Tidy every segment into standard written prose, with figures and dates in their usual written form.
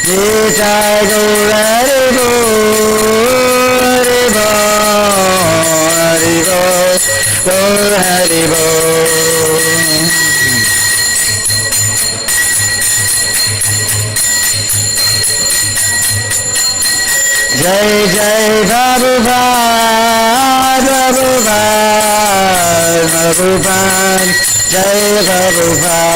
Nitai Gaur Haribo, Haribo, Haribo, Gaur Haribo. Jai Jai Prabhupada, Prabhupada, Prabhupada, Jai Prabhupada.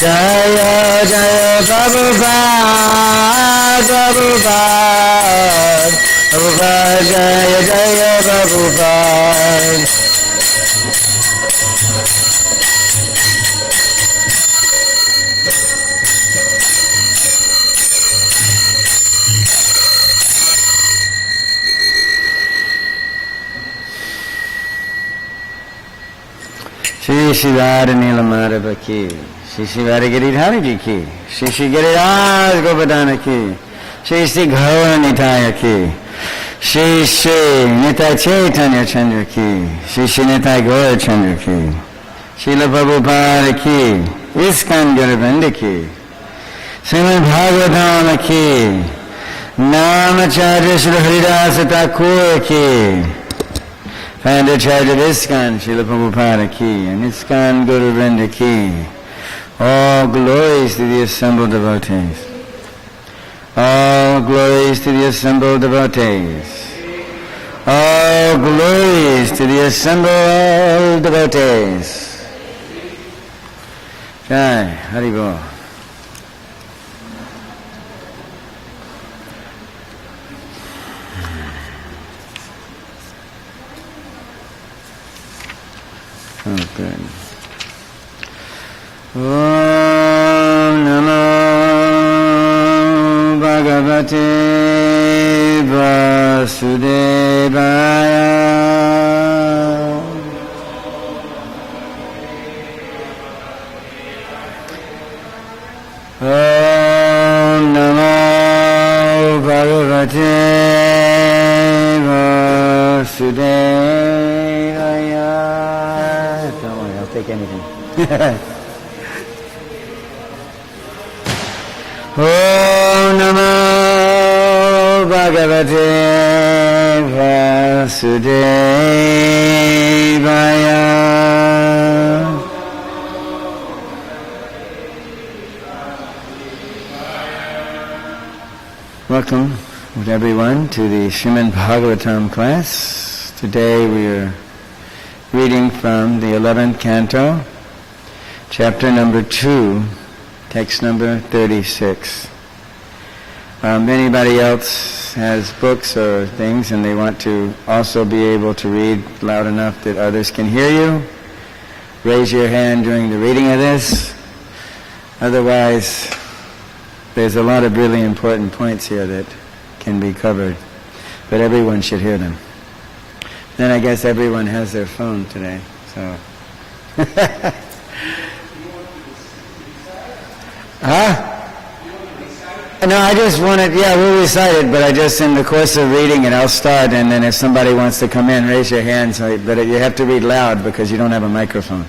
Jaya Jaya Prabhupada, Prabhupada, Prabhupada, Jaya Jaya Prabhupada. Shri Shivara Nilamadava ki, Shri Shivara Giridhari ji ki, Shri Shri Giriraj Govardhana ki, Shri Shri Gaura Nitaya ki, Shri Shri Nitai Chaitanya Chandra ki, Shri Shri Nitai Gaura Chandra ki, Srila Prabhupada ki, Iskcon Guruvrinda ki, Srimad Bhagavatam ki, Namacharya Shri Haridasa Thakur ki, Founder Charge of Iskcon, Srila Prabhupada ki, and Iskcon Guruvrinda ki. All glories to the assembled devotees. All glories to the assembled devotees. All glories to the assembled devotees. Jai, Haribol. Oh, good. Om Namo Bhagavate Vasudevaya. Om Namo Bhagavate Vasudevaya. Don't worry, I'll take anything. Om Namo Bhagavate Vasudevaya. Welcome everyone to the Srimad Bhagavatam class. Today we are reading from the 11th canto, chapter number 2, text number 36. Anybody else has books or things and they want to also be able to read loud enough that others can hear you, raise your hand during the reading of this. Otherwise, there's a lot of really important points here that can be covered, but everyone should hear them. Then I guess everyone has their phone today, so. Huh? No, I just wanted, we'll recite it, but I just, in the course of reading it, I'll start, and then if somebody wants to come in, raise your hand, but you have to read loud because you don't have a microphone.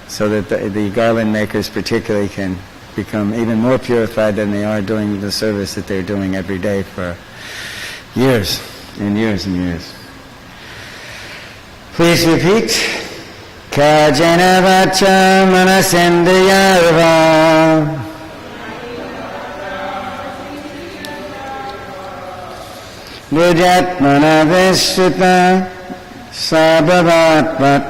So that the garland makers particularly can become even more purified than they are doing the service that they're doing every day for years and years and years. Please repeat. Kajena vacha manasendriyarva Vijatmana vishrita sabhavatvat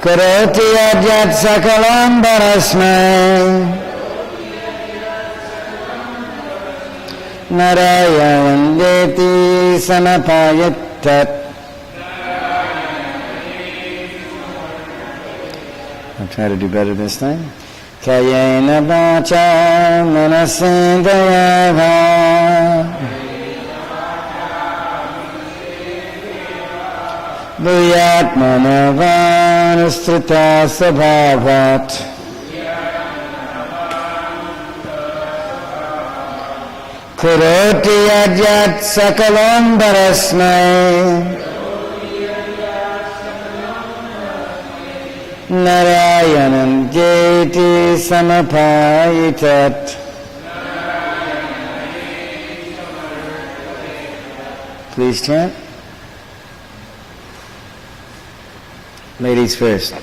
Karoti ajat sakalam parasmai Naraya vandeti samapayattat. I'll try to do better this time. Kayena vacha manasendriyava Vayatmana vanustrita sabhavat Kuroti yadyat sakalam parasmai Narayanam jeti samapayitat. Please chant. Ladies first.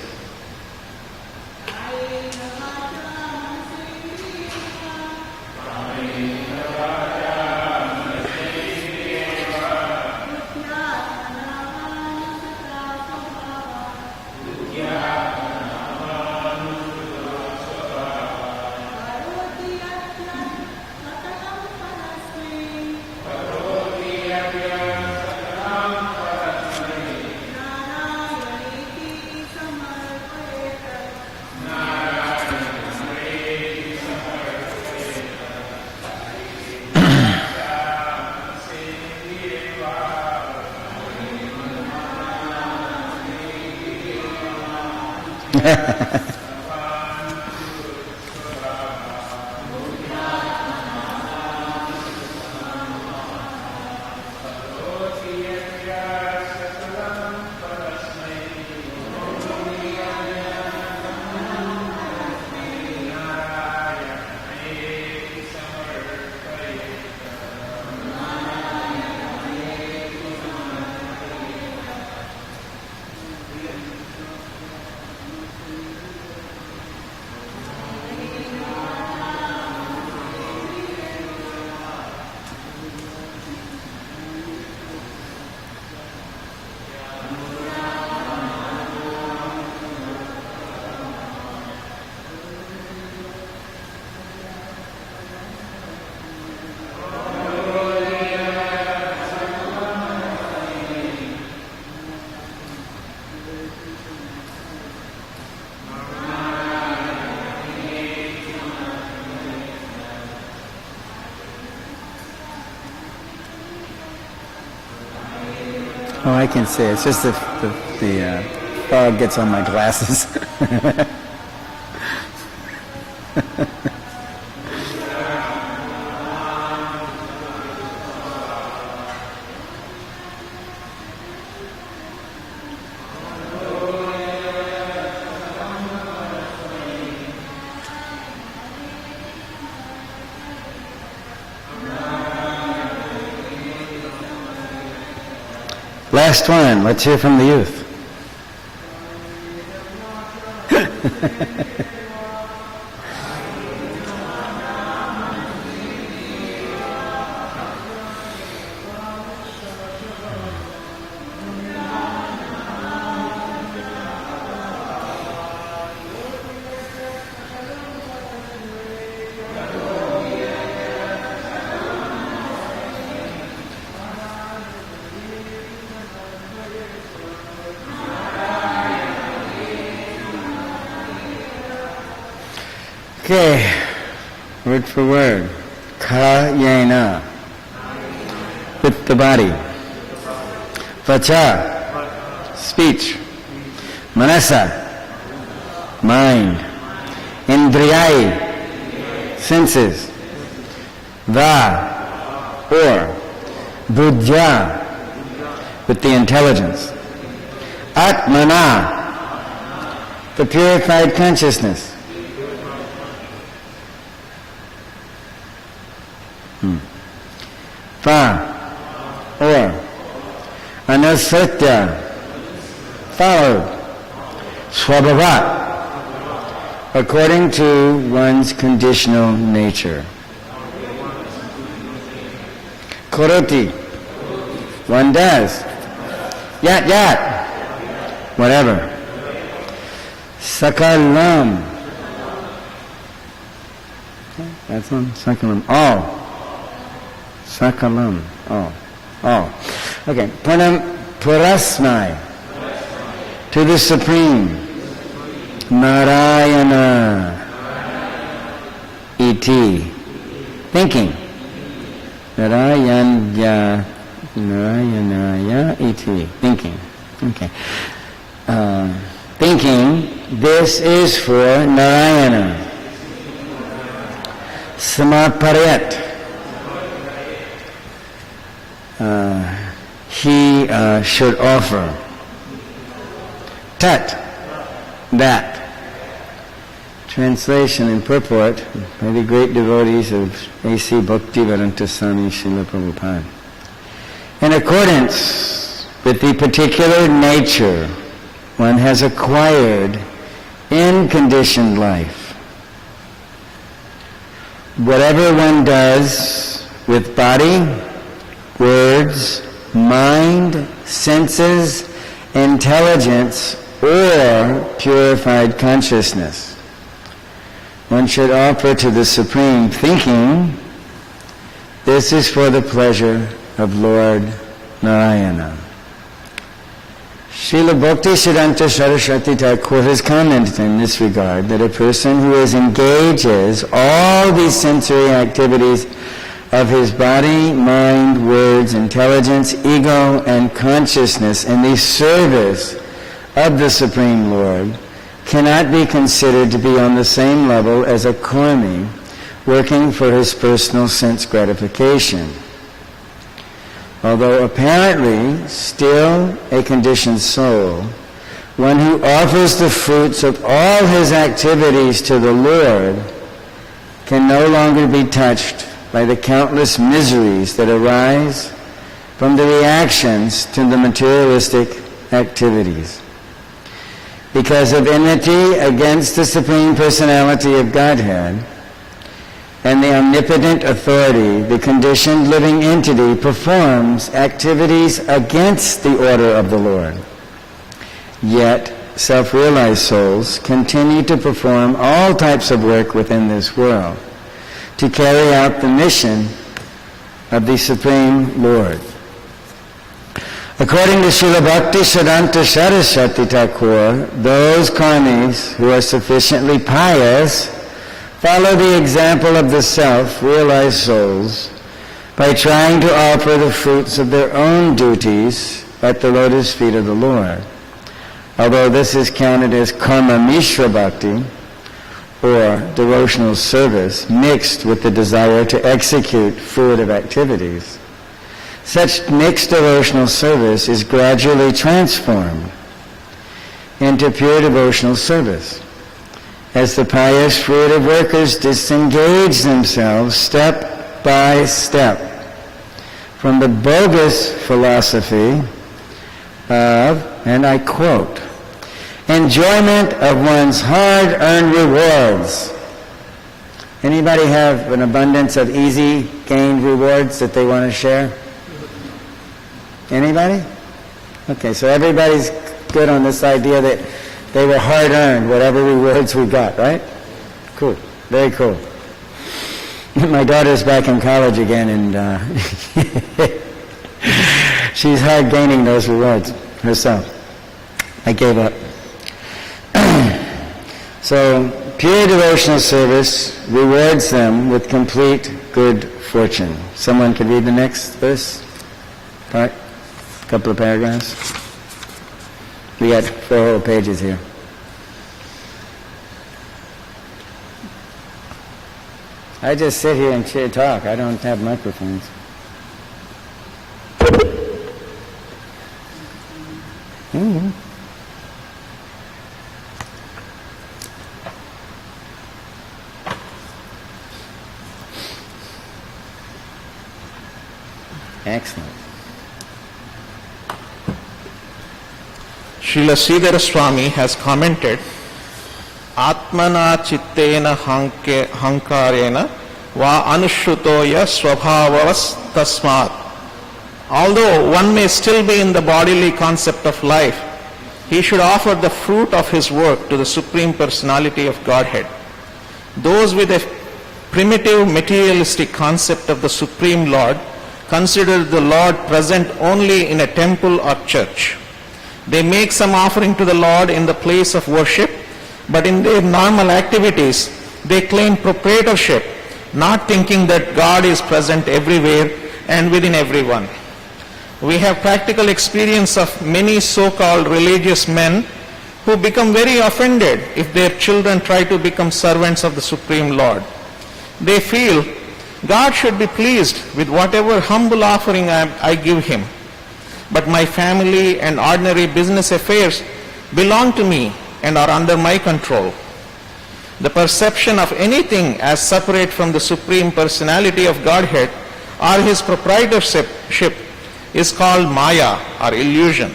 Oh, I can see. It's just the fog gets on my glasses. Last one. Let's hear from the youth. Okay, word for word. Kayena, with the body. Vacha, speech. Manasa, mind. Indriyai, senses. Va, or. Buddhya, with the intelligence. Atmana, the purified consciousness. Fa, or. Anusatya, followed. Swabhava, according to one's conditional nature. Koroti, one does. Yat, whatever. Sakalam, that's one. Sakalam, all. Sakalam, all. Okay, Parasmai, to the Supreme, Narayana, iti, thinking, Narayanaya iti, thinking, okay. Thinking, this is for Narayana. Samaparyat, he should offer. Tat, that. Translation and purport by the great devotees of A.C. Bhaktivedanta Swami Srila Prabhupada. In accordance with the particular nature one has acquired in conditioned life, whatever one does with body, words, mind, senses, intelligence, or purified consciousness, one should offer to the Supreme, thinking, this is for the pleasure of Lord Narayana. Srila Bhaktisiddhanta Saraswati Thakur has commented in this regard that a person who engages all these sensory activities of his body, mind, words, intelligence, ego, and consciousness in the service of the Supreme Lord cannot be considered to be on the same level as a karmi working for his personal sense gratification. Although apparently still a conditioned soul, one who offers the fruits of all his activities to the Lord can no longer be touched by the countless miseries that arise from the reactions to the materialistic activities. Because of enmity against the Supreme Personality of Godhead and the omnipotent authority, the conditioned living entity performs activities against the order of the Lord. Yet, self-realized souls continue to perform all types of work within this world to carry out the mission of the Supreme Lord. According to Srila Bhaktisiddhanta Saraswati Thakur, those karmis who are sufficiently pious follow the example of the self-realized souls by trying to offer the fruits of their own duties at the lotus feet of the Lord. Although this is counted as karma mishra bhakti, or devotional service, mixed with the desire to execute fruitive activities. Such mixed devotional service is gradually transformed into pure devotional service as the pious fruitive workers disengage themselves step by step from the bogus philosophy of, and I quote, enjoyment of one's hard-earned rewards. Anybody have an abundance of easy gained rewards that they want to share? Anybody? Okay, so everybody's good on this idea that they were hard-earned, whatever rewards we got, right? Cool, very cool. My daughter's back in college again, and she's hard gaining those rewards herself. I gave up. So, pure devotional service rewards them with complete good fortune. Someone could read the next verse? Part? A couple of paragraphs? We got 4 whole pages here. I just sit here and talk. I don't have microphones. Mm-hmm. Excellent. Srila Sridhara Swami has commented, Atmana chittena hankarena va anushrutoya swabhavas tasmat. Although one may still be in the bodily concept of life, he should offer the fruit of his work to the Supreme Personality of Godhead. Those with a primitive materialistic concept of the Supreme Lord consider the Lord present only in a temple or church. They make some offering to the Lord in the place of worship, but in their normal activities, they claim proprietorship, not thinking that God is present everywhere and within everyone. We have practical experience of many so-called religious men who become very offended if their children try to become servants of the Supreme Lord. They feel God should be pleased with whatever humble offering I give him. But my family and ordinary business affairs belong to me and are under my control. The perception of anything as separate from the Supreme Personality of Godhead or his proprietorship is called Maya or illusion.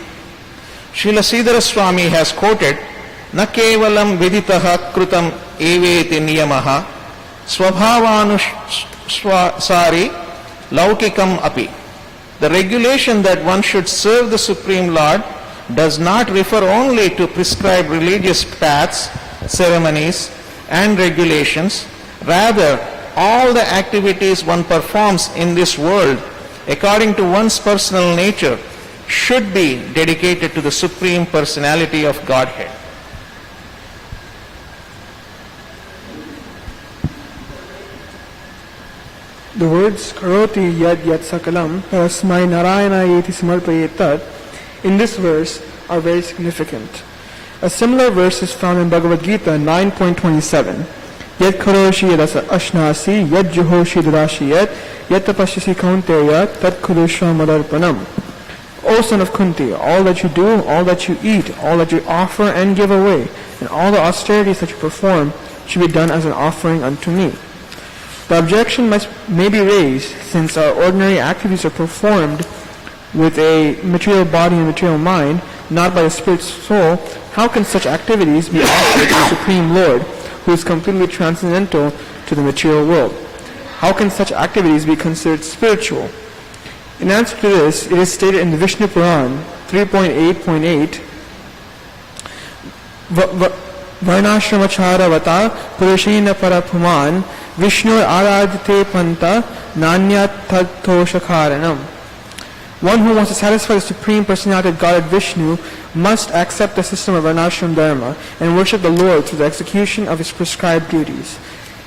Srila Sridhara Swami has quoted, "Na kevalam viditaha krutam eveti niyamaha swabhavanuswasari laukikam api." The regulation that one should serve the Supreme Lord does not refer only to prescribed religious paths, ceremonies, and regulations. Rather, all the activities one performs in this world according to one's personal nature should be dedicated to the Supreme Personality of Godhead. The words karoti yad yat sakalam parasmai narayana yeti samarpayetat in this verse are very significant. A similar verse is found in Bhagavad Gita 9.27. Yat karoshi yad ashnasi yad juhoshi dadashi yat yat tapashyasi kaunteya tat kurushva madarpanam. O son of Kunti, all that you do, all that you eat, all that you offer and give away, and all the austerities that you perform should be done as an offering unto me. The objection may be raised, since our ordinary activities are performed with a material body and material mind, not by the spirit soul. How can such activities be offered to the Supreme Lord, who is completely transcendental to the material world? How can such activities be considered spiritual? In answer to this, it is stated in the Vishnu Puran 3.8.8, Varnashramachara vata purushena parapuman Vishnur aradhite panta nanyat tattosakaranam. One who wants to satisfy the Supreme Personality of Godhead Vishnu must accept the system of Varnashram Dharma and worship the Lord through the execution of his prescribed duties.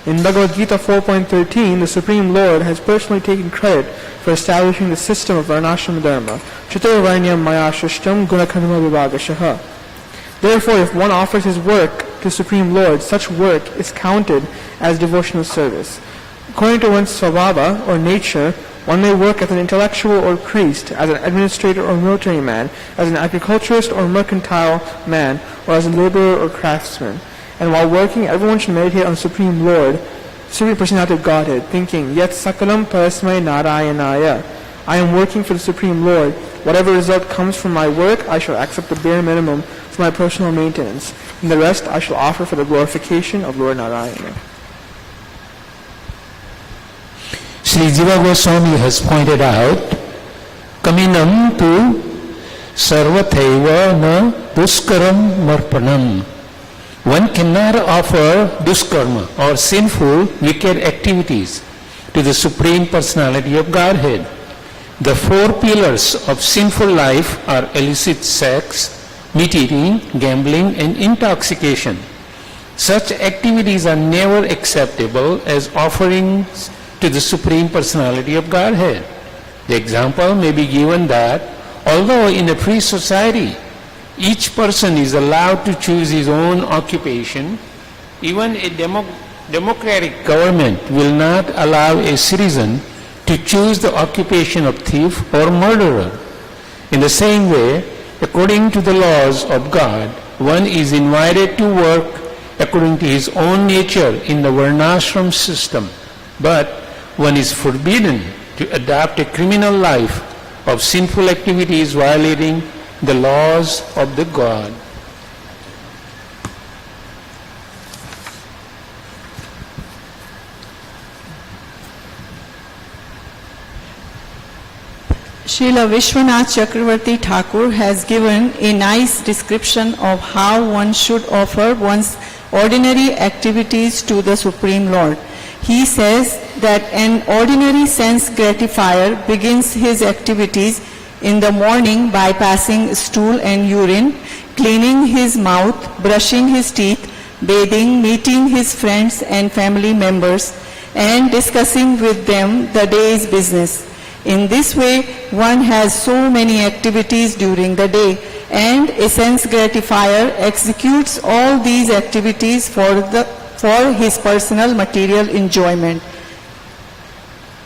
In Bhagavad Gita 4.13, the Supreme Lord has personally taken credit for establishing the system of Varnashram Dharma, Chaturvarnyam maya shishtam gunakarma vibhagashaha. Therefore, if one offers his work to Supreme Lord, such work is counted as devotional service. According to one's svabhava, or nature, one may work as an intellectual or priest, as an administrator or military man, as an agriculturist or mercantile man, or as a laborer or craftsman. And while working, everyone should meditate on the Supreme Lord, Supreme Personality of Godhead, thinking, Yat sakalam parasmai narayanaya. I am working for the Supreme Lord. Whatever result comes from my work, I shall accept the bare minimum for my personal maintenance, and the rest I shall offer for the glorification of Lord Narayana. Sri Jiva Goswami has pointed out, Kaminam tu sarvathaiva na duskaram marpanam. One cannot offer duskarma or sinful, wicked activities to the Supreme Personality of Godhead. The four pillars of sinful life are illicit sex, meat eating, gambling, and intoxication. Such activities are never acceptable as offerings to the Supreme Personality of Godhead. The example may be given that although in a free society, each person is allowed to choose his own occupation, even a democratic government will not allow a citizen to choose the occupation of thief or murderer. In the same way, according to the laws of God, one is invited to work according to his own nature in the Varnashram system, but one is forbidden to adopt a criminal life of sinful activities violating the laws of the God. Srila Vishwanath Chakravarti Thakur has given a nice description of how one should offer one's ordinary activities to the Supreme Lord. He says that an ordinary sense gratifier begins his activities in the morning by passing stool and urine, cleaning his mouth, brushing his teeth, bathing, meeting his friends and family members, and discussing with them the day's business. In this way, one has so many activities during the day, and a sense gratifier executes all these activities for his personal material enjoyment.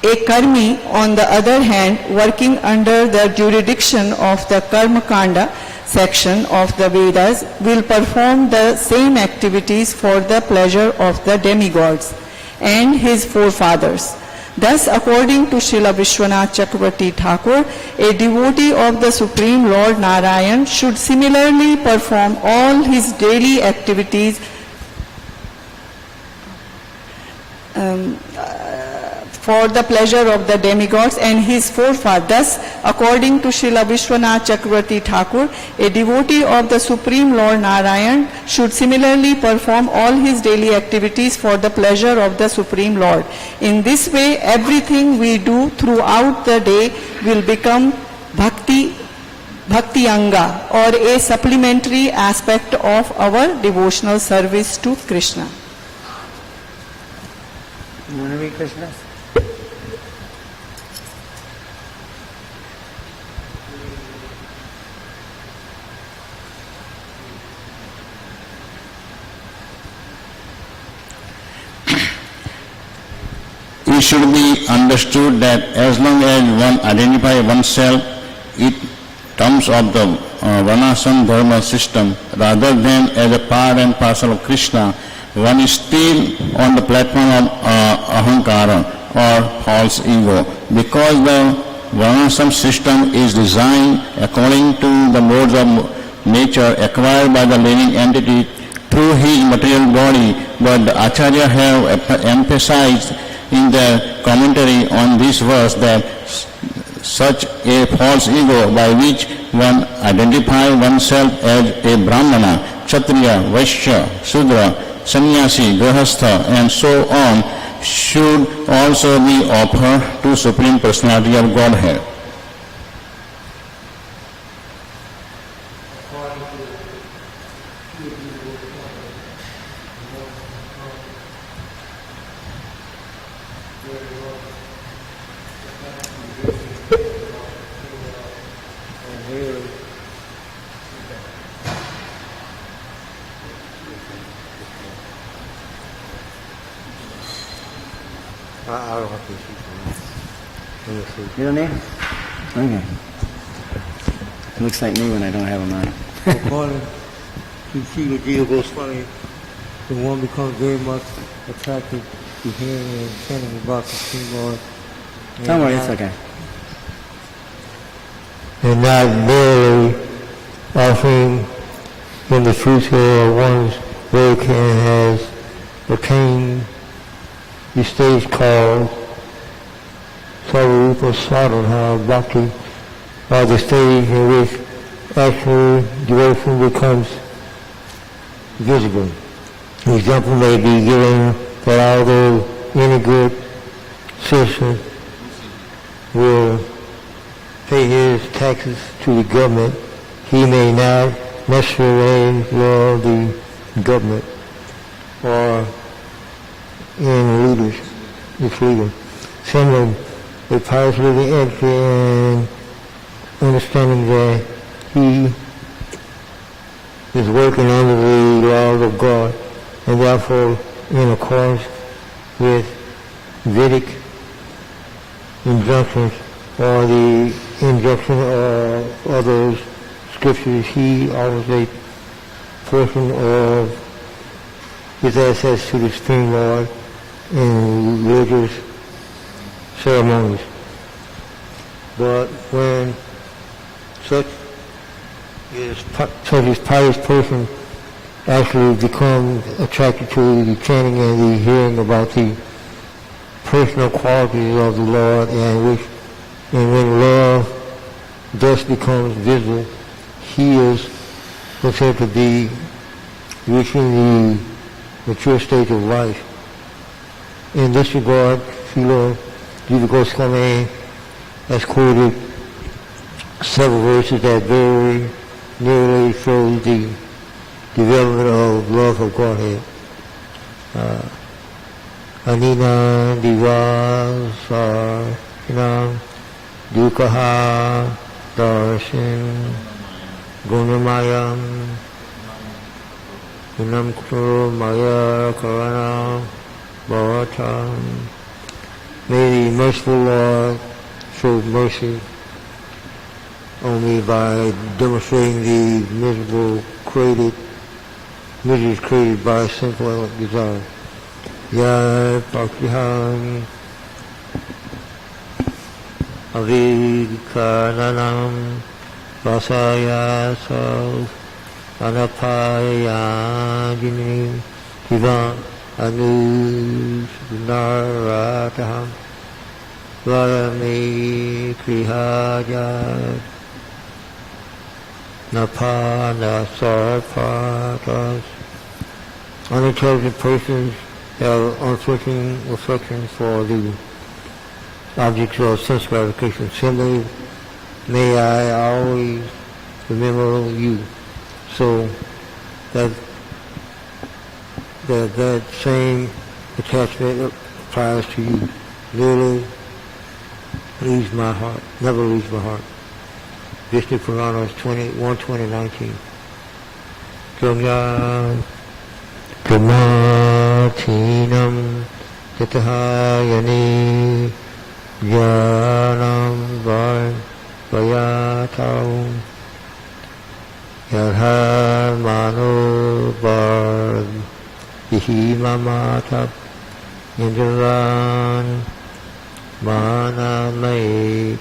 A karmi, on the other hand, working under the jurisdiction of the Karma Kanda section of the Vedas, will perform the same activities for the pleasure of the demigods and his forefathers. Thus, according to Srila Vishwanath Chakravarti Thakur, a devotee of the Supreme Lord Narayan should similarly perform all his daily activities for the pleasure of the demigods and his forefathers. Thus, according to Srila Vishwanath Chakravarti Thakur, a devotee of the Supreme Lord Narayan should similarly perform all his daily activities for the pleasure of the Supreme Lord. In this way, everything we do throughout the day will become bhakti anga, or a supplementary aspect of our devotional service to Krishna. You want to read Krishna? It should be understood that as long as one identifies oneself in terms of the Varnashram Dharma system rather than as a part and parcel of Krishna, one is still on the platform of ahankara or false ego. Because the Varnashram system is designed according to the modes of nature acquired by the living entity through his material body, but the Acharya have emphasized in their commentary on this verse that such a false ego by which one identifies oneself as a Brahmana, Kshatriya, Vaishya, Sudra, Sannyasi, Grahastha and so on should also be offered to Supreme Personality of Godhead. You don't need it? Okay. It looks like me when I don't have a mind. According to Srila Jiva Goswami, the one becomes very much attracted to hearing and chanting about the Supreme Lord. Don't worry, it's okay. And not merely offering in the fruits of one's work and has attained the stage called Sarvarupa Sadhana Bhakti, or the stage in which actual devotion becomes visible. An example may be given that although any good citizen will pay his taxes to the government, he may not necessarily love the government or in leaders, its leader. Similarly, a pious living entity and understanding that he is working under the laws of God and therefore in accordance with Vedic injunctions or the injunction of other scriptures, he offers a portion of his assets to the Supreme Lord in religious ceremonies. But when such a pious person actually becomes attracted to the chanting and the hearing about the personal qualities of the Lord, and when love thus becomes visible, he is considered to be reaching the mature stage of life. In this regard, Srila Jiva Goswami has quoted several verses that very nearly show the development of love of Godhead. Anina divasarnam dukkha darshan gunamayam gunam kuru maya karanam bhavatam May the merciful Lord show mercy on me by demonstrating the miseries created by sinful desire. Ya Pakiham Avikananam Vasaya Sal Anapayajini Divan Anus Narataham Varami Krihaja Napana Sarpatas. Unintelligent persons have unfortunate affection for the objects of sense gratification. Similarly, may I always remember you, so that same attachment applies to you. Never leaves my heart. Vishnu Purana 120:19. Jomya Kamatinam Yatahayani Jnanam Vayatam Yadhar Mano Bar Vihimamatab Indran Manamai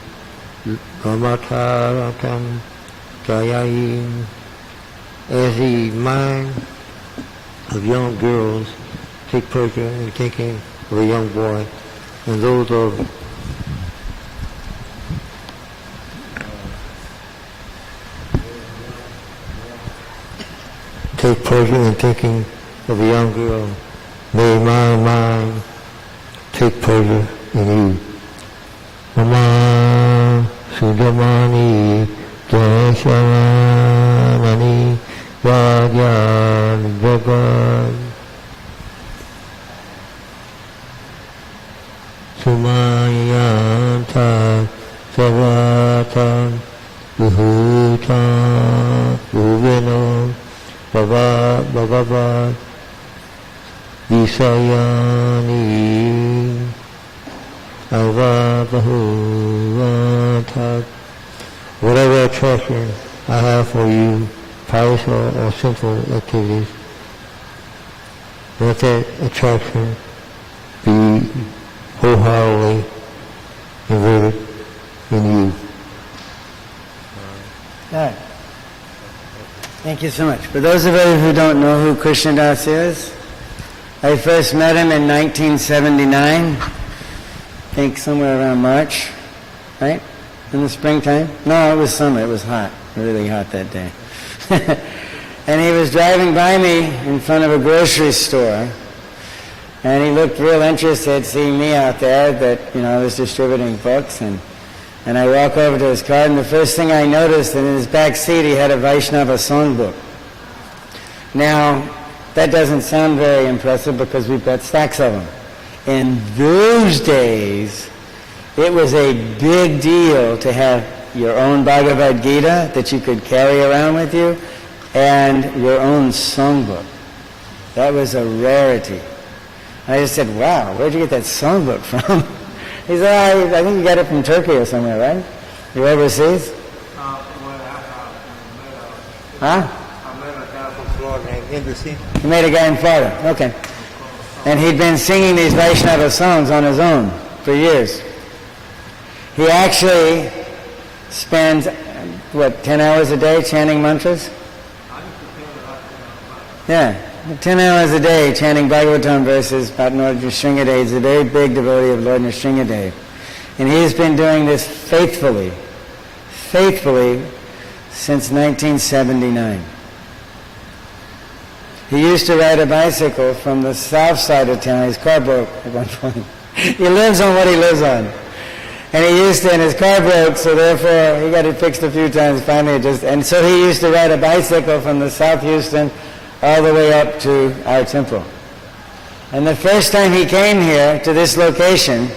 Kamataratam Jayayim. As the mind of young girls take pleasure in thinking of a young boy, and those of take pleasure in thinking of a young girl, may my mind take pleasure in you. Mama Sudamani Jashamanani Vajan Jagan Sumayanta Saratan Buhuta Bhuveno Bhagavad Visayani Avavahuvatat. Whatever attraction I have for you, pious or sinful activities, let that attraction be wholeheartedly inverted in you. All right. Thank you so much. For those of you who don't know who Krishnadas is, I first met him in 1979, I think somewhere around March, right? In the springtime? No, it was summer. It was hot, really hot that day. And he was driving by me in front of a grocery store, and he looked real interested seeing me out there, that, I was distributing books, and I walk over to his car, and the first thing I noticed, in his back seat he had a Vaishnava songbook. Now, that doesn't sound very impressive because we've got stacks of them. In those days, it was a big deal to have your own Bhagavad Gita that you could carry around with you, and your own songbook. That was a rarity. I just said, wow, where'd you get that songbook from? He said, I think you got it from Turkey or somewhere, right? You overseas? Huh? I met a guy from Florida named Embassy. You met a guy in Florida, okay. And he'd been singing these Vaishnava songs on his own for years. He actually spends, 10 hours a day chanting mantras? Yeah, 10 hours a day chanting Bhagavatam verses about Lord Nrsimhadev. He's a very big devotee of Lord Nrsimhadev. And he's been doing this faithfully since 1979. He used to ride a bicycle from the south side of town. His car broke at one point. He lives on what he lives on. And he used to, and his car broke, so therefore he got it fixed a few times, finally and so he used to ride a bicycle from the South Houston all the way up to our temple. And the first time he came here to this location,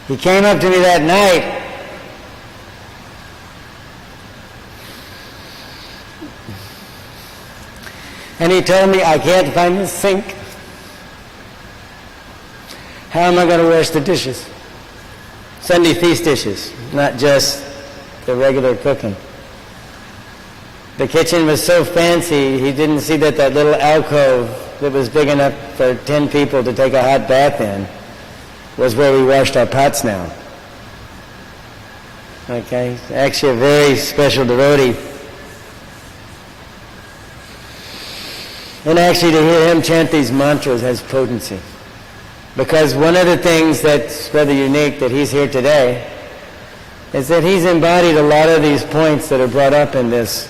he came up to me that night and he told me, I can't find the sink. How am I going to wash the dishes? Sunday feast dishes, not just the regular cooking. The kitchen was so fancy, he didn't see that little alcove that was big enough for 10 people to take a hot bath in was where we washed our pots now. Okay? Actually a very special devotee. And actually to hear him chant these mantras has potency. Because one of the things that's rather unique that he's here today is that he's embodied a lot of these points that are brought up in this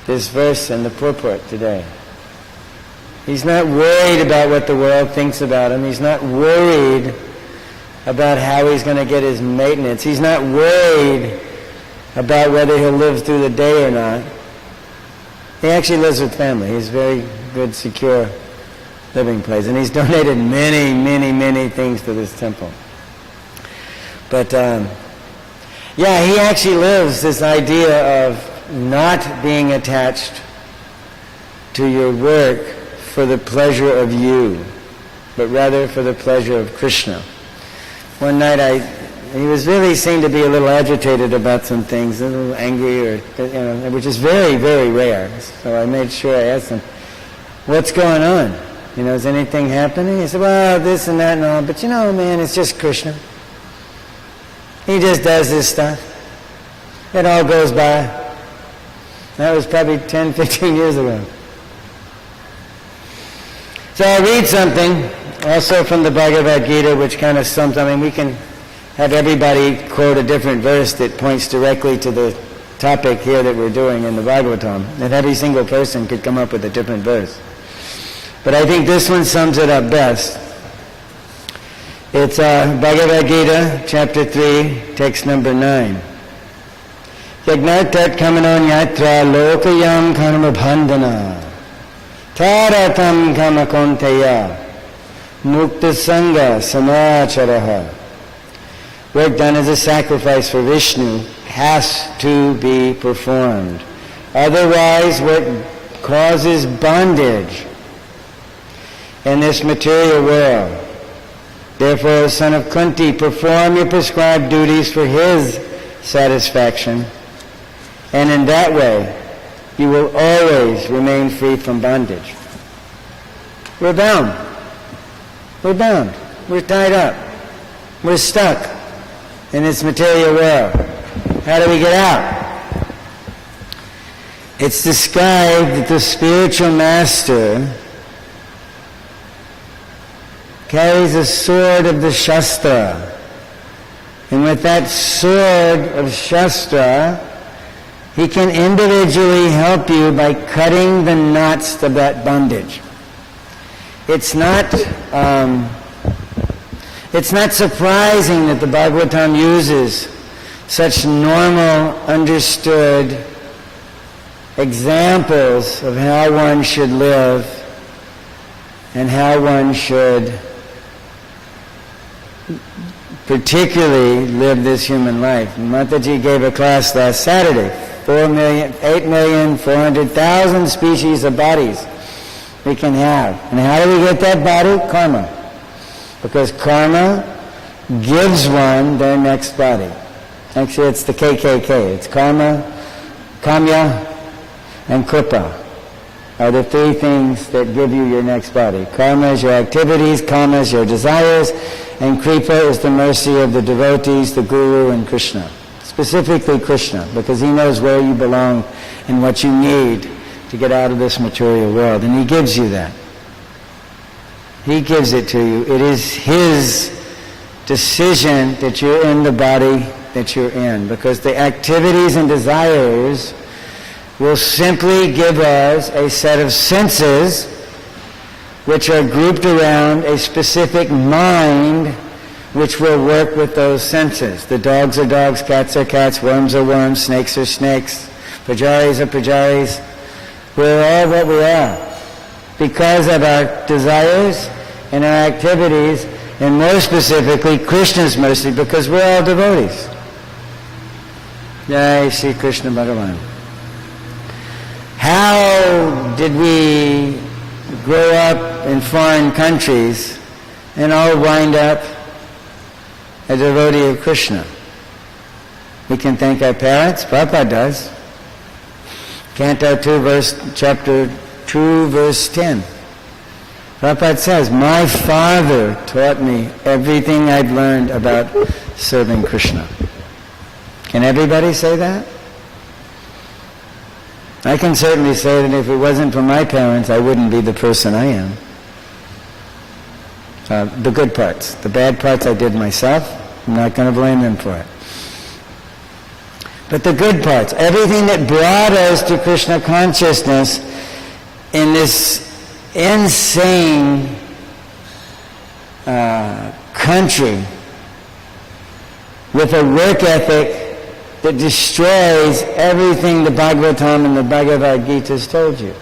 verse and the purport today. He's not worried about what the world thinks about him. He's not worried about how he's going to get his maintenance. He's not worried about whether he'll live through the day or not. He actually lives with family. He's very good, secure living place. And he's donated many, many, many things to this temple. But, he actually lives this idea of not being attached to your work for the pleasure of you, but rather for the pleasure of Krishna. One night he was really seemed to be a little agitated about some things, a little angry, which is very, very rare. So I made sure I asked him, what's going on? Is anything happening? He said, well, this and that and all, but man, it's just Krishna. He just does this stuff. It all goes by. That was probably 10, 15 years ago. So I'll read something also from the Bhagavad Gita, which kind of sums, we can have everybody quote a different verse that points directly to the topic here that we're doing in the Bhagavatam. And every single person could come up with a different verse. But I think this one sums it up best. It's Bhagavad Gita, chapter 3, text number 9. Yajnatat kamanon yatra lokayam karma bandhana taratam kama konteya mukta sangha samacharaha. Work done as a sacrifice for Vishnu has to be performed. Otherwise, what causes bondage in this material world. Therefore, son of Kunti, perform your prescribed duties for his satisfaction, and in that way, you will always remain free from bondage. We're bound. We're bound. We're tied up. We're stuck in this material world. How do we get out? It's described that the spiritual master carries a sword of the Shastra. And with that sword of Shastra, he can individually help you by cutting the knots of that bondage. It's not surprising that the Bhagavatam uses such normal, understood examples of how one should live and how one should particularly live this human life. Mataji gave a class last Saturday. 8,400,000 species of bodies we can have. And how do we get that body? Karma. Because karma gives one their next body. Actually, it's the KKK. It's karma, kamya, and kripa are the three things that give you your next body. Karma is your activities, kama is your desires, and kripa is the mercy of the devotees, the guru, and Krishna. Specifically Krishna, because he knows where you belong and what you need to get out of this material world. And he gives you that. He gives it to you. It is his decision that you're in the body that you're in, because the activities and desires will simply give us a set of senses which are grouped around a specific mind which will work with those senses. The dogs are dogs, cats are cats, worms are worms, snakes are snakes, pujaris are pujaris. We're all what we are because of our desires and our activities, and more specifically Krishna's mercy, because we're all devotees. Jai Shri Krishna Bhagavan. How did we grow up in foreign countries and all wind up a devotee of Krishna. We can thank our parents. Prabhupada does. Canto 2, chapter 2, verse 10. Prabhupada says, my father taught me everything I've learned about serving Krishna. Can everybody say that? I can certainly say that if it wasn't for my parents, I wouldn't be the person I am. The good parts. The bad parts I did myself. I'm not going to blame them for it. But the good parts, everything that brought us to Krishna consciousness in this insane country with a work ethic that destroys everything the Bhagavatam and the Bhagavad Gita has told you.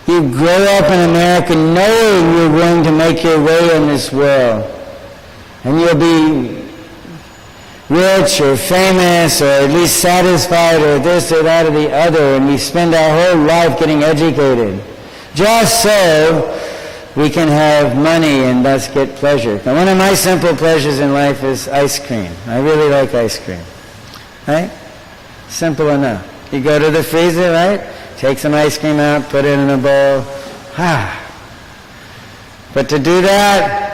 You grow up in America knowing you're going to make your way in this world. And you'll be rich or famous or at least satisfied or this or that or the other. And we spend our whole life getting educated. Just so we can have money and thus get pleasure. Now, one of my simple pleasures in life is ice cream. I really like ice cream. Right? Simple enough. You go to the freezer, right? Take some ice cream out, put it in a bowl. But to do that,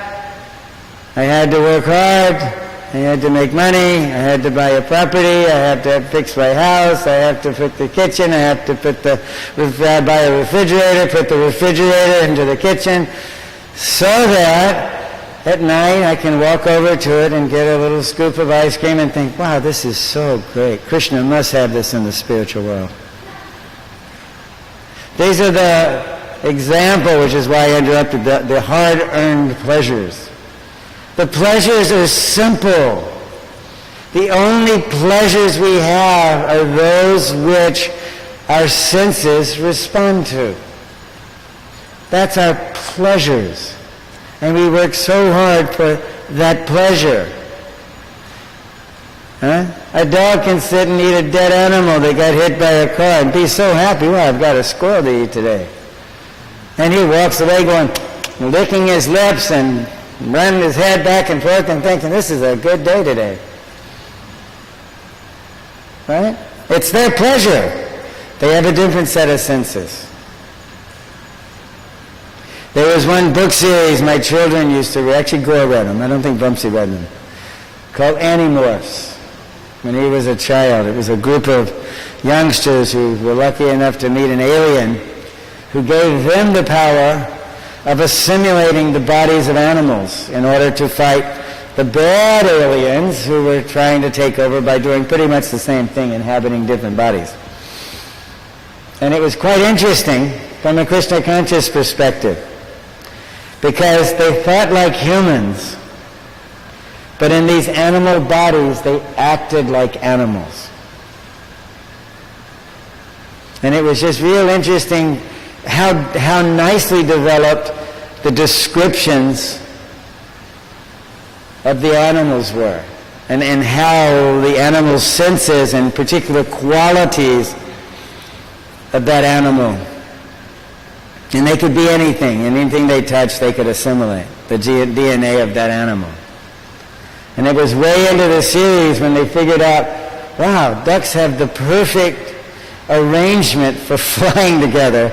I had to work hard. I had to make money. I had to buy a property. I had to fix my house. I have to put the kitchen. I have to buy a refrigerator, put the refrigerator into the kitchen, so that at night I can walk over to it and get a little scoop of ice cream and think, wow, this is so great. Krishna must have this in the spiritual world. These are the example, which is why I interrupted, the hard-earned pleasures. The pleasures are simple. The only pleasures we have are those which our senses respond to. That's our pleasures. And we work so hard for that pleasure. A dog can sit and eat a dead animal that got hit by a car and be so happy, well, I've got a squirrel to eat today. And he walks away going, licking his lips and running his head back and forth and thinking, this is a good day today. Right? It's their pleasure. They have a different set of senses. There was one book series my children used to read. Actually, Gore read them. I don't think Bumpsy read them. Called Animorphs. When he was a child, it was a group of youngsters who were lucky enough to meet an alien who gave them the power of assimilating the bodies of animals in order to fight the bad aliens who were trying to take over by doing pretty much the same thing, inhabiting different bodies. And it was quite interesting from a Krishna conscious perspective, because they thought like humans, but in these animal bodies they acted like animals. And it was just real interesting how nicely developed the descriptions of the animals were, and how the animal's senses and particular qualities of that animal. And they could be anything they touched they could assimilate, the DNA of that animal. And it was way into the series when they figured out, wow, ducks have the perfect arrangement for flying together,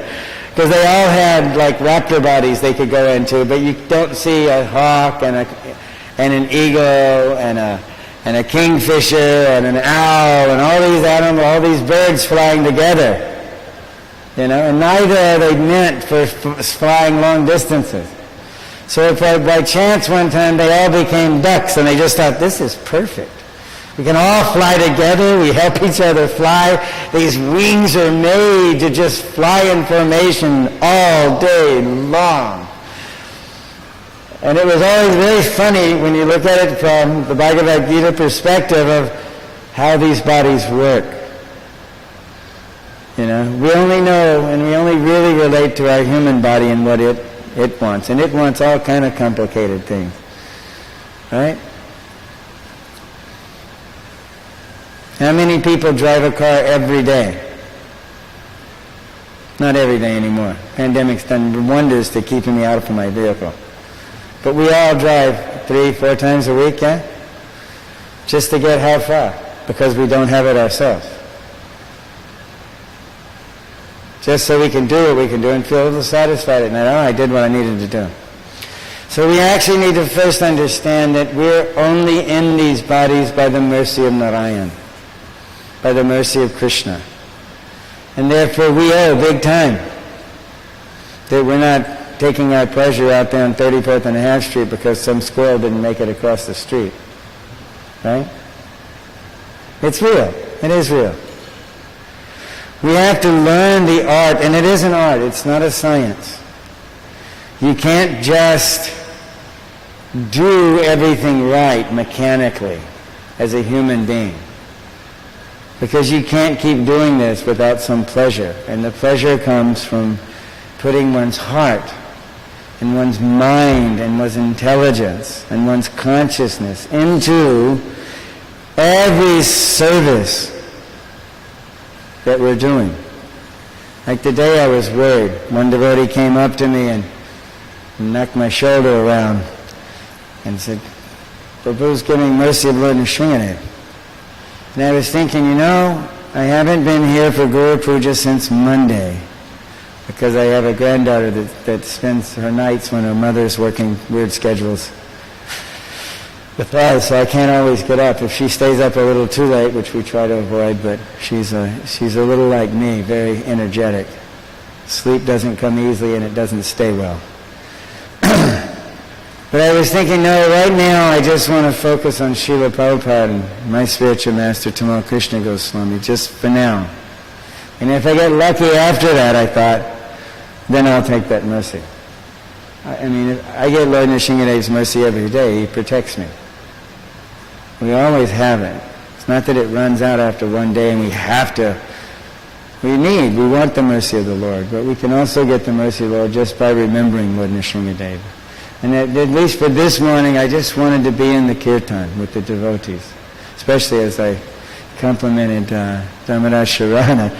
because they all had like raptor bodies they could go into, but you don't see a hawk and an eagle and a kingfisher and an owl and all these animals, all these birds flying together, and neither are they meant for flying long distances. So if by chance one time they all became ducks and they just thought, this is perfect. We can all fly together. We help each other fly. These wings are made to just fly in formation all day long. And it was always very funny when you look at it from the Bhagavad Gita perspective of how these bodies work. We only know and we only really relate to our human body and what it wants. And it wants all kind of complicated things. Right? How many people drive a car every day? Not every day anymore. Pandemic's done wonders to keeping me out of my vehicle. But we all drive 3-4 times a week, yeah? Just to get how far? Because we don't have it ourselves. Just so we can do what we can do and feel a little satisfied at night. Oh, I did what I needed to do. So we actually need to first understand that we're only in these bodies by the mercy of Narayan, by the mercy of Krishna. And therefore we owe big time that we're not taking our pleasure out there on 34th and a half Street because some squirrel didn't make it across the street. Right? It's real. It is real. We have to learn the art, and it is an art. It's not a science. You can't just do everything right mechanically as a human being, because you can't keep doing this without some pleasure. And the pleasure comes from putting one's heart and one's mind and one's intelligence and one's consciousness into every service that we're doing. Like today I was worried. One devotee came up to me and knocked my shoulder around and said, Prabhu's giving mercy of Lord Nrsimhadev. And I was thinking, I haven't been here for Guru Puja since Monday, because I have a granddaughter that spends her nights when her mother's working weird schedules with us, so I can't always get up. If she stays up a little too late, which we try to avoid, but she's a little like me, very energetic. Sleep doesn't come easily and it doesn't stay well. But I was thinking, no, right now I just want to focus on Srila Prabhupada and my spiritual master, Tamal Krishna Goswami, just for now. And if I get lucky after that, I thought, then I'll take that mercy. I mean, I get Lord Nrsimhadev's mercy every day. He protects me. We always have it. It's not that it runs out after one day and we have to. We want the mercy of the Lord, but we can also get the mercy of the Lord just by remembering Lord Nrsimhadev. And at least for this morning, I just wanted to be in the kirtan with the devotees, especially as I complimented Dharmaraj Sharana.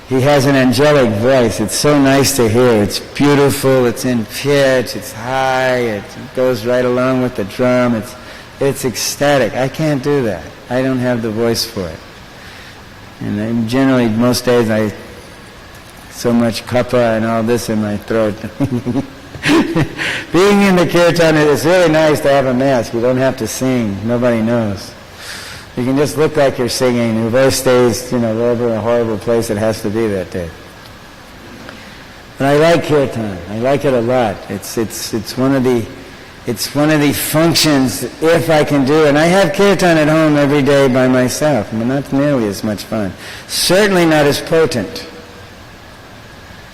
He has an angelic voice. It's so nice to hear. It's beautiful. It's in pitch. It's high. It goes right along with the drum. It's ecstatic. I can't do that. I don't have the voice for it. And generally, most days, so much kapha and all this in my throat. Being in the kirtan, it's really nice to have a mask. You don't have to sing. Nobody knows. You can just look like you're singing. Your voice stays, wherever a horrible place it has to be that day. But I like kirtan. I like it a lot. It's one of the functions, if I can do it. And I have kirtan at home every day by myself. Not nearly as much fun. Certainly not as potent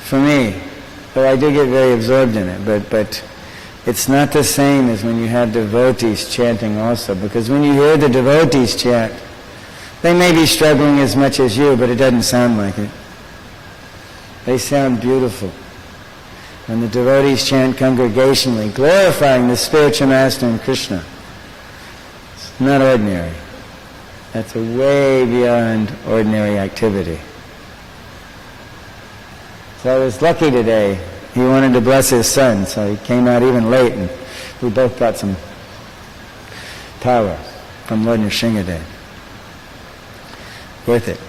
for me. Though I do get very absorbed in it. But it's not the same as when you have devotees chanting also, because when you hear the devotees chant, they may be struggling as much as you, but it doesn't sound like it. They sound beautiful. When the devotees chant congregationally, glorifying the spiritual master and Krishna, it's not ordinary. That's a way beyond ordinary activity. So I was lucky today. He wanted to bless his son, so he came out even late, and we both got some power from Lord Nrsimhadev. Worth it.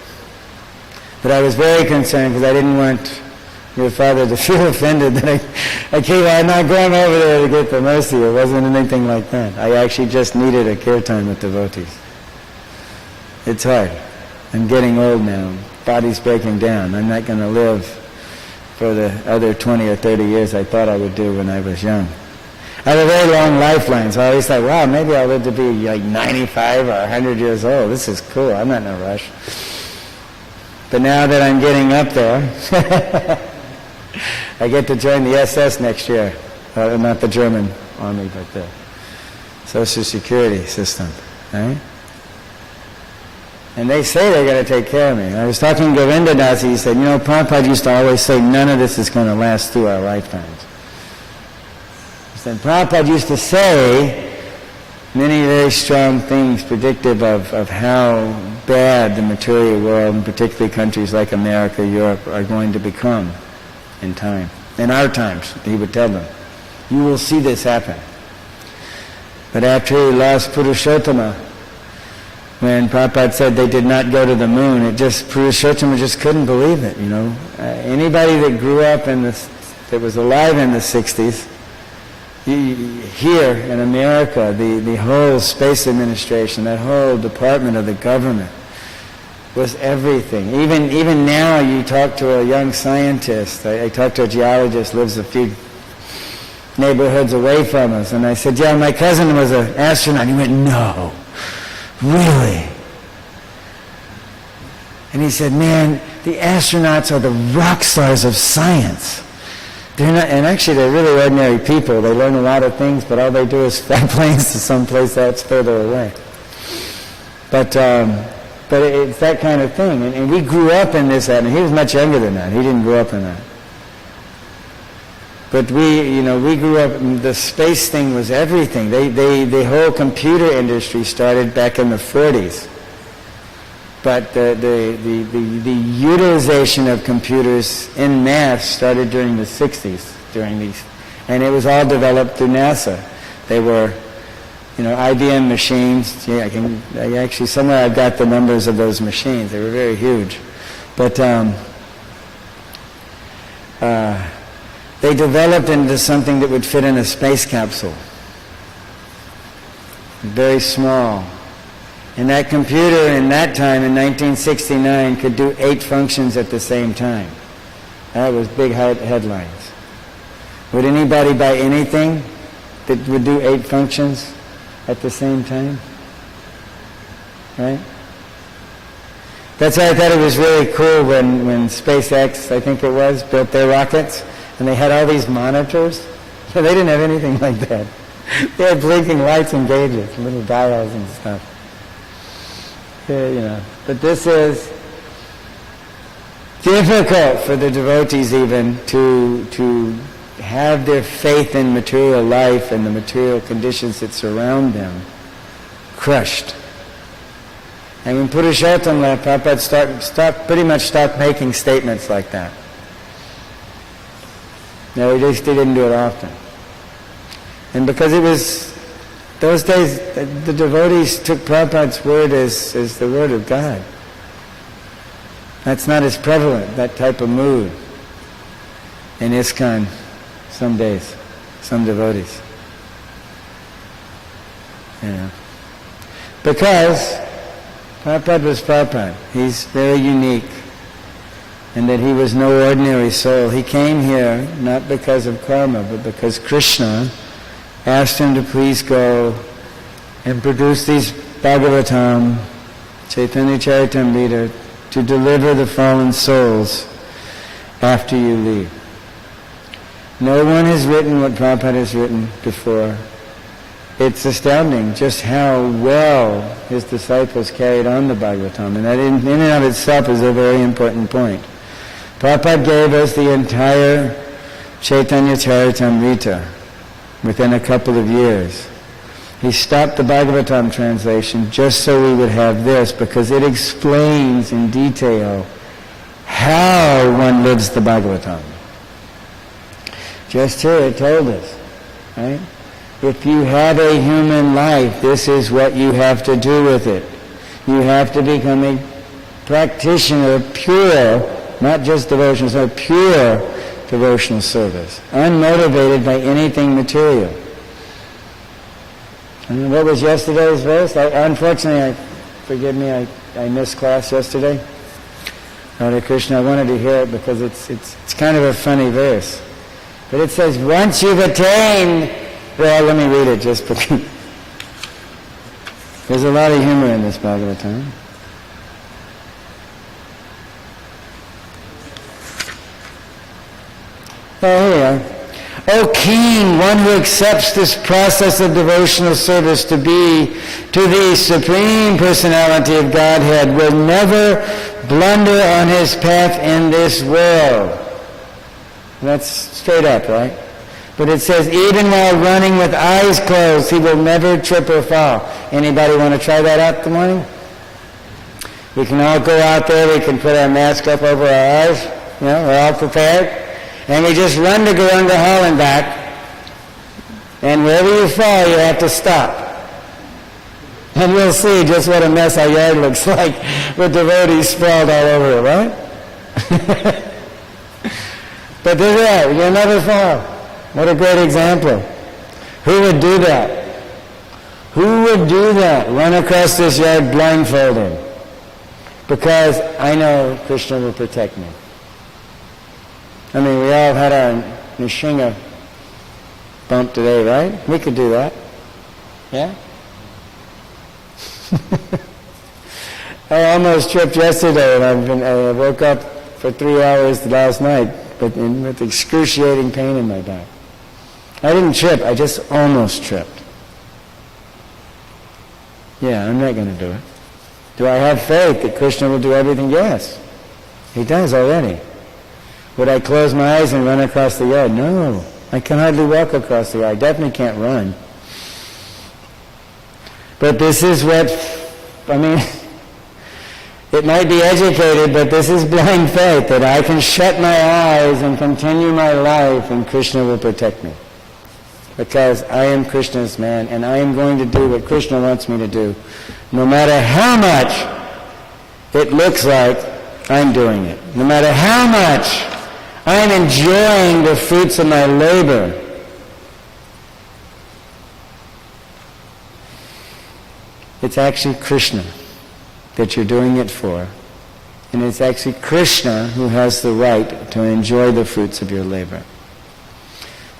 But I was very concerned because I didn't want your father to feel offended that I'm not going over there to get the mercy. It wasn't anything like that. I actually just needed a kirtan with devotees. It's hard. I'm getting old now. Body's breaking down. I'm not going to live for the other 20 or 30 years I thought I would do when I was young. I have a very long lifeline, so I always thought, wow, maybe I'll live to be like 95 or 100 years old. This is cool. I'm not in a rush. But now that I'm getting up there, I get to join the SS next year. Not the German army, but the Social Security system. Right? And they say they're going to take care of me. I was talking to Govinda Das, he said, Prabhupada used to always say, none of this is going to last through our lifetimes. He said, Prabhupada used to say many very strong things predictive of how bad the material world, and particularly countries like America, Europe, are going to become in time. In our times, he would tell them, you will see this happen. But after he lost Purushottama, when Prabhupada said they did not go to the moon, Purushottama just couldn't believe it, Anybody that grew up that was alive in the 60s, here in America, the whole space administration, that whole department of the government was everything. Even now, you talk to a young scientist. I talked to a geologist, lives a few neighborhoods away from us, and I said, yeah, my cousin was an astronaut. He went, no, really? And he said, man, the astronauts are the rock stars of science. They're not, and actually they're really ordinary people. They learn a lot of things, but all they do is fly planes to someplace that's further away. But it's that kind of thing. And we grew up in this, and he was much younger than that. He didn't grow up in that. But we grew up, the space thing was everything. The whole computer industry started back in the 40s. But the utilization of computers in mass started during the 60s, and it was all developed through NASA. They were, IBM machines. Yeah, actually somewhere I've got the numbers of those machines. They were very huge. But they developed into something that would fit in a space capsule. Very small. And that computer in that time, in 1969, could do 8 functions at the same time. That was big headlines. Would anybody buy anything that would do 8 functions at the same time? Right? That's why I thought it was really cool when SpaceX, I think it was, built their rockets, and they had all these monitors. So they didn't have anything like that. They had blinking lights and gauges, little dials and stuff. But this is difficult for the devotees even to have their faith in material life and the material conditions that surround them crushed. And when Purushottama left, Prabhupada pretty much stopped making statements like that. No, he didn't do it often. And because it was those days, the devotees took Prabhupada's word as the word of God. That's not as prevalent, that type of mood in Iskcon some days, some devotees. Because Prabhupada was Prabhupada. He's very unique. And that he was no ordinary soul. He came here not because of karma, but because Krishna asked him to please go and produce these Bhagavatam, Chaitanya Charitamrita, to deliver the fallen souls after you leave. No one has written what Prabhupada has written before. It's astounding just how well his disciples carried on the Bhagavatam, and that in and of itself is a very important point. Prabhupada gave us the entire Chaitanya Charitamrita within a couple of years. He stopped the Bhagavatam translation just so we would have this, because it explains in detail how one lives the Bhagavatam. Just here it told us, right? If you have a human life, this is what you have to do with it. You have to become a practitioner of pure, not just devotional, but pure devotional service, unmotivated by anything material. And what was yesterday's verse? Unfortunately, forgive me, I missed class yesterday. Hare Krishna, I wanted to hear it because it's kind of a funny verse. But it says, once you've attained, well, let me read it just because. There's a lot of humor in this Bhagavatam. Oh, here we are. O King, one who accepts this process of devotional service to be to the Supreme Personality of Godhead will never blunder on his path in this world. That's straight up, right? But it says, even while running with eyes closed, he will never trip or fall. Anybody want to try that out in the morning? We can all go out there, we can put our mask up over our eyes, we're all prepared. And we just run to Garanga Hall and back. And wherever you fall, you have to stop. And you'll see just what a mess our yard looks like with devotees sprawled all over it, right? But they're there. You'll never fall. What a great example. Who would do that? Who would do that? Run across this yard blindfolded? Because I know Krishna will protect me. I mean, we all had our Nishinga bump today, right? We could do that. Yeah? I almost tripped yesterday, and I woke up for 3 hours last night with excruciating pain in my back. I didn't trip, I just almost tripped. Yeah, I'm not going to do it. Do I have faith that Krishna will do everything? Yes. He does already. Would I close my eyes and run across the yard? No. I can hardly walk across the yard. I definitely can't run. But this is what, it might be educated, but this is blind faith, that I can shut my eyes and continue my life and Krishna will protect me. Because I am Krishna's man and I am going to do what Krishna wants me to do. No matter how much it looks like I'm doing it. No matter how much I'm enjoying the fruits of my labor. It's actually Krishna that you're doing it for. And it's actually Krishna who has the right to enjoy the fruits of your labor.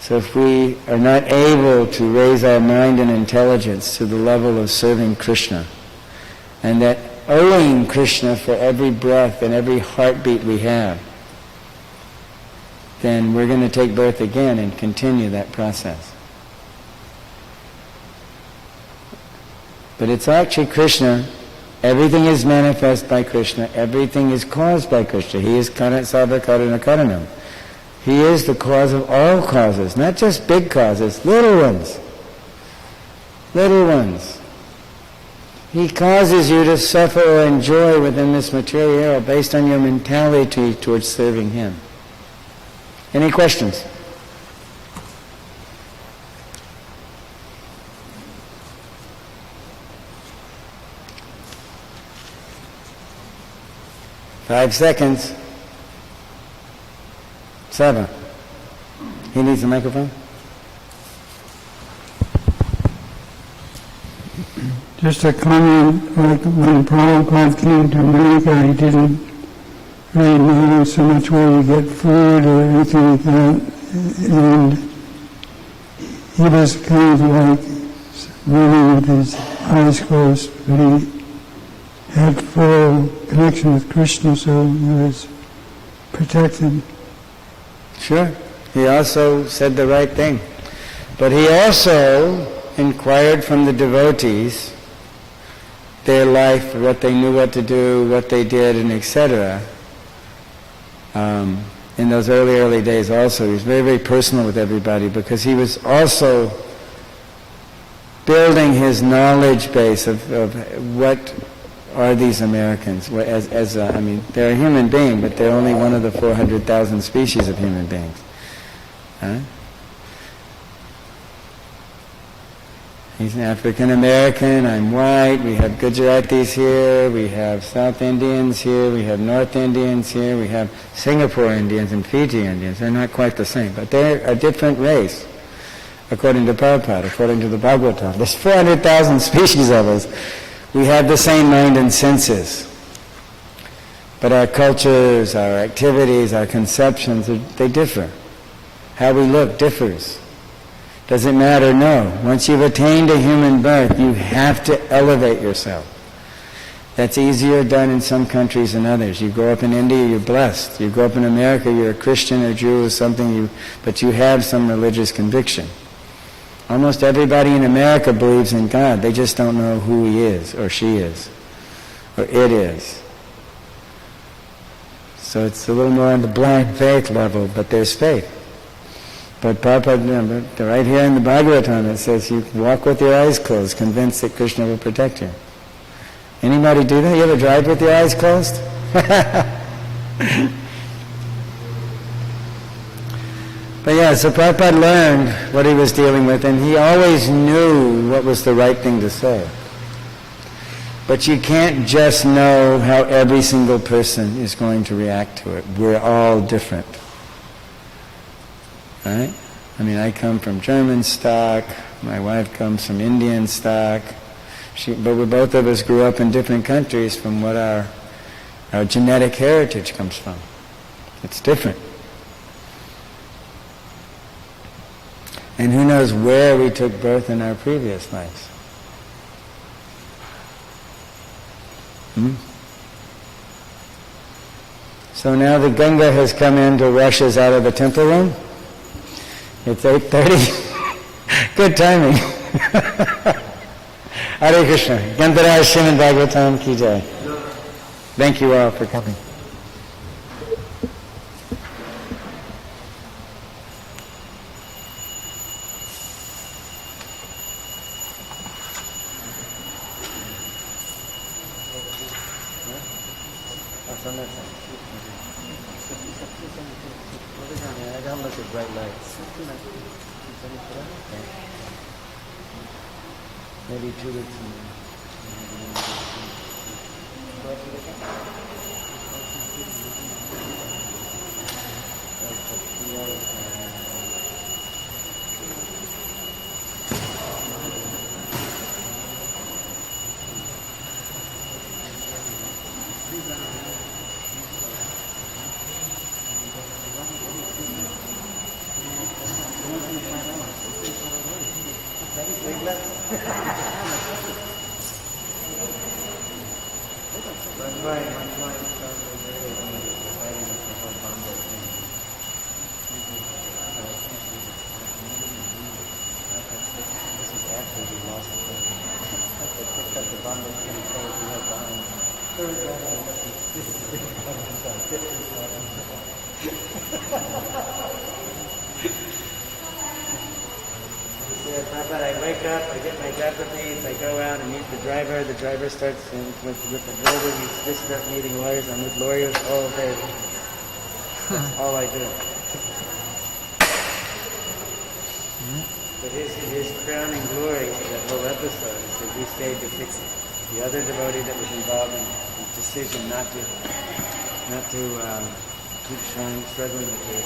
So if we are not able to raise our mind and intelligence to the level of serving Krishna, and that owing Krishna for every breath and every heartbeat we have, then we're going to take birth again and continue that process. But it's actually Krishna. Everything is manifest by Krishna. Everything is caused by Krishna. He is Karanat Sabha Karana Karanam. He is the cause of all causes, not just big causes, little ones. Little ones. He causes you to suffer or enjoy within this material world based on your mentality towards serving Him. Any questions? Five seconds. 7. He needs a microphone? Just a comment, like when Prabhupada came to America, he didn't really know so much where to get food or anything like that, and he was kind of like living with his eyes closed, but he had full connection with Krishna, so he was protected. Sure. He also said the right thing. But he also inquired from the devotees their life, what they knew what to do, what they did, and etc. In those early days also. He was very, very personal with everybody because he was also building his knowledge base of what are these Americans. They're a human being, but they're only one of the 400,000 species of human beings. Huh? He's an African American, I'm white, we have Gujaratis here, we have South Indians here, we have North Indians here, we have Singapore Indians and Fiji Indians. They're not quite the same, but they're a different race, according to Prabhupada, according to the Bhagavatam. There's 400,000 species of us. We have the same mind and senses. But our cultures, our activities, our conceptions, they differ. How we look differs. Does it matter? No. Once you've attained a human birth, you have to elevate yourself. That's easier done in some countries than others. You grow up in India, you're blessed. You grow up in America, you're a Christian or Jew or something, but you have some religious conviction. Almost everybody in America believes in God. They just don't know who He is, or she is, or it is. So it's a little more on the blind faith level, but there's faith. But Prabhupada, right here in the Bhagavatam, it says you walk with your eyes closed, convinced that Krishna will protect you. Anybody do that? You ever drive with your eyes closed? But yeah, so Prabhupada learned what he was dealing with, and he always knew what was the right thing to say. But you can't just know how every single person is going to react to it. We're all different. Right? I mean, I come from German stock, my wife comes from Indian stock, but we both of us grew up in different countries from what our genetic heritage comes from. It's different. And who knows where we took birth in our previous lives. So now the Ganga has come in to rush us out of the temple room. It's 8:30. Good timing. Hare Krishna. Gandharaj Srimad Bhagavatam Ki Jai. Thank you all for coming. Bright lights. Maybe 2 weeks. But I wake up, I get my graphics, I go out and meet the driver starts with the builder, we just start meeting lawyers, I'm with lawyers all day. That's all I do. But his crowning glory of that whole episode is that we stayed to fix it. The other devotee that was involved in the decision not to keep struggling with it,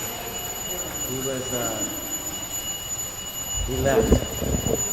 he left.